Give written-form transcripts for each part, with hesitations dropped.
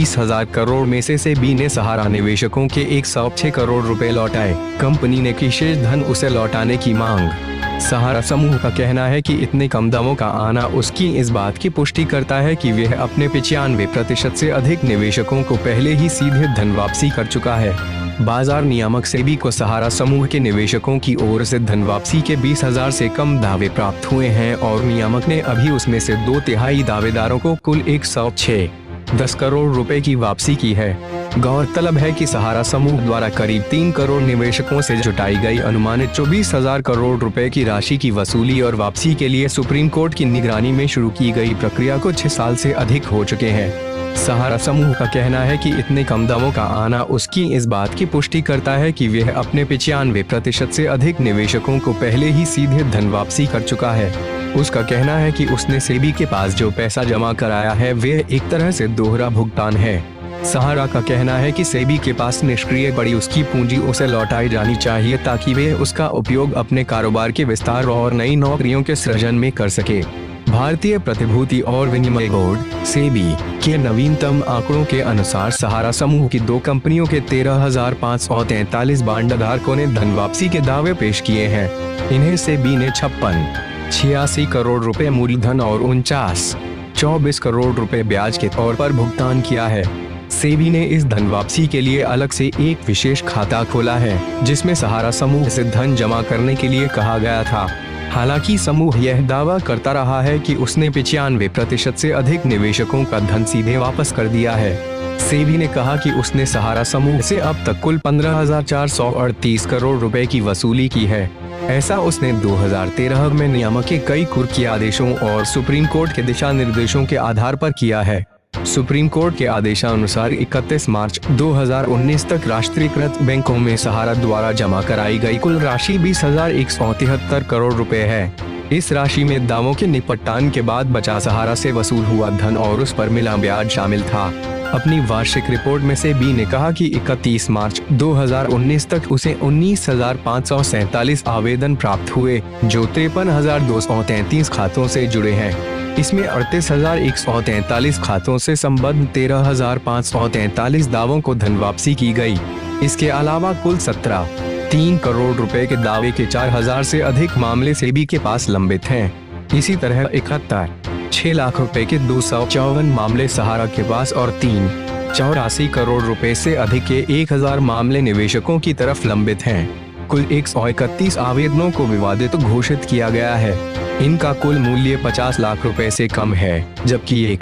20,000 करोड़ में से सेबी ने सहारा निवेशकों के 106 करोड़ रुपए लौटाए। कंपनी ने की शेष धन उसे लौटाने की मांग। सहारा समूह का कहना है कि इतने कम दामों का आना उसकी इस बात की पुष्टि करता है कि वह अपने 95% से अधिक निवेशकों को पहले ही सीधे धन वापसी कर चुका है। बाजार नियामक सेबी को सहारा समूह के निवेशकों की ओर से धन वापसी के 20,000 से कम दावे प्राप्त हुए हैं और नियामक ने अभी उसमें से 2/3 दावेदारों को कुल 106.10 करोड़ रुपए की वापसी की है। गौरतलब है कि सहारा समूह द्वारा करीब 3 करोड़ निवेशकों से जुटाई गई अनुमानित 24,000 करोड़ रुपए की राशि की वसूली और वापसी के लिए सुप्रीम कोर्ट की निगरानी में शुरू की गई प्रक्रिया को 6 साल से अधिक हो चुके हैं। सहारा समूह का कहना है कि इतने कम दामों का आना उसकी इस बात की पुष्टि करता है कि वह अपने 95% से अधिक निवेशकों को पहले ही सीधे धन वापसी कर चुका है। उसका कहना है कि उसने सेबी के पास जो पैसा जमा कराया है वह एक तरह से दोहरा भुगतान है। सहारा का कहना है कि सेबी के पास निष्क्रिय पड़ी उसकी पूंजी उसे लौटाई जानी चाहिए ताकि वह उसका उपयोग अपने कारोबार के विस्तार और नई नौकरियों के सृजन में कर सके। भारतीय प्रतिभूति और विनिमय बोर्ड सेबी के नवीनतम आंकड़ों के अनुसार सहारा समूह की 2 कंपनियों के 13,543 बांडधारकों ने धन वापसी के दावे पेश किए हैं। इन्हें सेबी ने 56.86 करोड़ रुपए मूलधन और 49.24 करोड़ रुपए ब्याज के तौर पर भुगतान किया है। सेबी ने इस धन वापसी के लिए अलग से एक विशेष खाता खोला है जिसमें सहारा समूह से धन जमा करने के लिए कहा गया था। हालांकि समूह यह दावा करता रहा है कि उसने 95% से अधिक निवेशकों का धन सीधे वापस कर दिया है। सेबी ने कहा कि उसने सहारा समूह से अब तक कुल 15,438 करोड़ रुपए की वसूली की है। ऐसा उसने 2013 में नियामक के कई कुर्की आदेशों और सुप्रीम कोर्ट के दिशा निर्देशों के आधार पर किया है। सुप्रीम कोर्ट के आदेशानुसार 31 मार्च 2019 तक राष्ट्रीयकृत बैंकों में सहारा द्वारा जमा कराई गई कुल राशि 20,173 करोड़ रुपए है। इस राशि में दावों के निपटान के बाद बचा सहारा से वसूल हुआ धन और उस पर मिला ब्याज शामिल था। अपनी वार्षिक रिपोर्ट में सेबी ने कहा कि 31 मार्च 2019 तक उसे 19,547 आवेदन प्राप्त हुए जो 53,233 खातों से जुड़े हैं। इसमें 38,143 खातों से संबद्ध 13,543 दावों को धन वापसी की गई। इसके अलावा कुल 17.3 करोड़ रुपए के दावे के 4,000 से अधिक मामले सेबी के पास लंबित हैं। इसी तरह 71.6 लाख रुपए के 254 मामले सहारा के पास और 3.84 करोड़ रुपए से अधिक के 1,000 मामले निवेशकों की तरफ लंबित हैं। कुल 131 आवेदनों को विवादित घोषित किया गया है। इनका कुल मूल्य 50 लाख रुपए से कम है, जबकि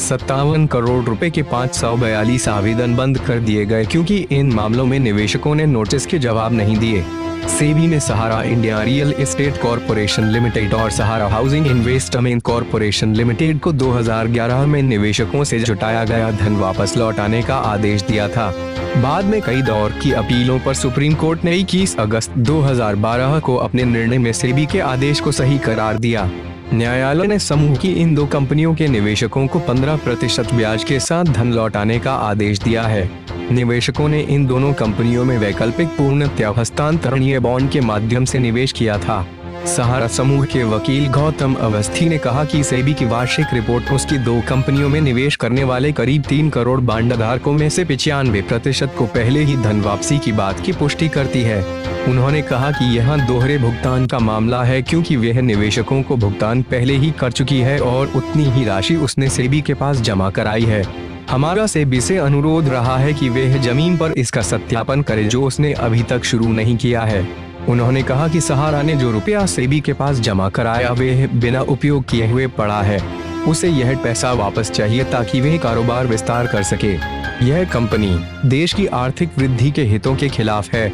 57 करोड़ रुपए के 542 आवेदन बंद कर दिए गए क्योंकि इन मामलों में निवेशकों ने नोटिस के जवाब नहीं दिए। सेबी ने Sahara India real estate corporation limited और Sahara housing investment corporation limited को 2011 में निवेशकों से जुटाया गया धन वापस लौटाने का आदेश दिया था। बाद में कई दौर की अपीलों पर सुप्रीम कोर्ट ने 21 अगस्त 2012 को अपने निर्णय में सेबी के आदेश को सही करार दिया। न्यायालय ने समूह की इन 2 कंपनियों के निवेशकों को 15% ब्याज के साथ धन लौटाने का आदेश दिया है। निवेशकों ने इन दोनों कंपनियों में वैकल्पिक पूर्णतः हस्तांतरणीय बॉन्ड के माध्यम से निवेश किया था। सहारा समूह के वकील गौतम अवस्थी ने कहा कि सेबी की वार्षिक रिपोर्ट उसकी 2 कंपनियों में निवेश करने वाले करीब 3 करोड़ बांडधारकों में से 95% को पहले ही धन वापसी की बात की पुष्टि करती है। उन्होंने कहा कि यह दोहरे भुगतान का मामला है क्योंकि वह निवेशकों को भुगतान पहले ही कर चुकी है और उतनी ही राशि उसने सेबी के पास जमा कराई है। हमारा सेबी से अनुरोध रहा है कि वह जमीन पर इसका सत्यापन करे जो उसने अभी तक शुरू नहीं किया है। उन्होंने कहा कि सहारा ने जो रुपया सेबी के पास जमा कराया वह बिना उपयोग किए हुए पड़ा है। उसे यह पैसा वापस चाहिए ताकि वह कारोबार विस्तार कर सके। यह कंपनी देश की आर्थिक वृद्धि के हितों के खिलाफ है।